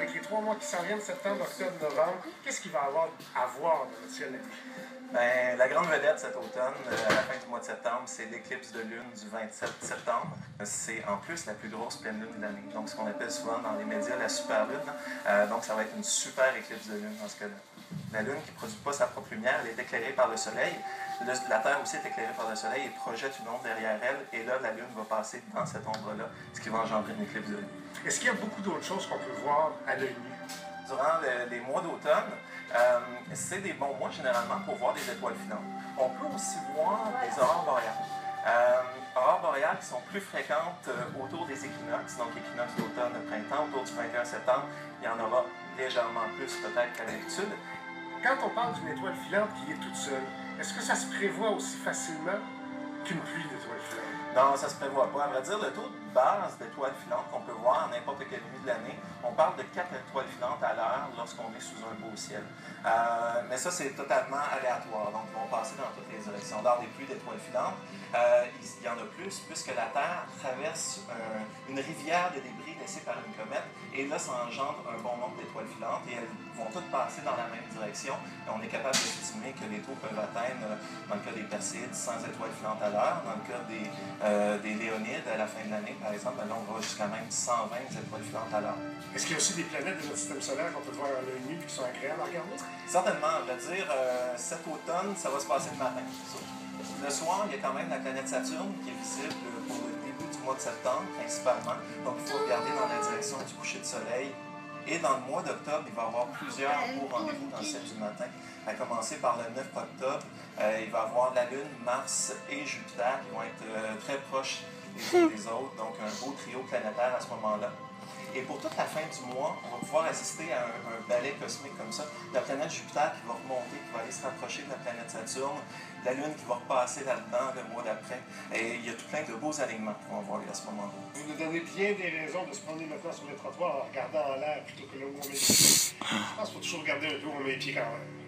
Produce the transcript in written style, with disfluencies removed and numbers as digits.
avec les 3 mois qui s'en viennent, septembre, octobre, novembre, qu'est-ce qu'il va y avoir à voir dans notre ciel l'été? Ben, la grande vedette cet automne, à la fin du mois de septembre, c'est l'éclipse de lune du 27 septembre. C'est en plus la plus grosse pleine lune de l'année. Donc, ce qu'on appelle souvent dans les médias la super lune. Donc, ça va être une super éclipse de lune dans ce cas-là. La lune qui ne produit pas sa propre lumière, elle est éclairée par le soleil. La Terre aussi est éclairée par le soleil et projette une ombre derrière elle. Et là, la lune va passer dans cette ombre-là, ce qui va engendrer une éclipse de lune. Est-ce qu'il y a beaucoup d'autres choses qu'on peut voir à l'œil nu? Durant les mois d'automne, c'est des bons mois généralement pour voir des étoiles filantes. On peut aussi voir des aurores boréales. Aurores boréales qui sont plus fréquentes autour des équinoxes, donc équinoxe d'automne, printemps, autour du 21 septembre, il y en aura légèrement plus peut-être qu'à l'habitude. Quand on parle d'une étoile filante qui est toute seule, est-ce que ça se prévoit aussi facilement qu'une pluie d'étoiles filantes? Non, ça ne se prévoit pas. À vrai dire, le taux de base d'étoiles filantes qu'on peut voir à n'importe quelle nuit de l'année, on parle de 4 étoiles filantes à l'heure lorsqu'on est sous un beau ciel. Mais ça, c'est totalement aléatoire. Donc, ils vont passer dans toutes les directions. Dans des pluies d'étoiles filantes, il y en a plus, puisque la Terre traverse une rivière de débris laissés par une comète. Et là, ça engendre un bon nombre d'étoiles filantes. Et elles vont toutes passer dans la même direction. Et on est capable d'estimer que les taux peuvent atteindre, dans le cas des Perséides, 100 étoiles filantes à l'heure. Dans le cas des Léonides, à la fin de l'année, par exemple, là, on va jusqu'à même 120 étoiles filantes à l'heure. Est-ce qu'il y a aussi des planètes de notre système solaire qu'on peut voir à l'œil nu et qui sont agréables à regarder? Certainement, à vrai dire, cet automne, ça va se passer le matin. Le soir, il y a quand même la planète Saturne qui est visible pour le début du mois de septembre, principalement. Donc, il faut regarder dans la direction du coucher de soleil. Et dans le mois d'octobre, il va y avoir plusieurs beaux rendez-vous dans le ciel du matin. À commencer par le 9 octobre, il va y avoir la Lune, Mars et Jupiter qui vont être très proches les uns des autres. Donc, un beau trio planétaire à ce moment-là. Et pour toute la fin du mois, on va pouvoir assister à un ballet cosmique comme ça. La planète Jupiter qui va remonter, qui va aller se rapprocher de la planète Saturne, la Lune qui va repasser là-dedans le mois d'après. Et il y a tout plein de beaux alignements qu'on va voir à ce moment-là. Vous nous donnez bien des raisons de se promener maintenant sur les trottoirs en regardant en l'air plutôt que là où on met les pieds. Je pense qu'il faut toujours regarder un peu où on met les pieds quand même.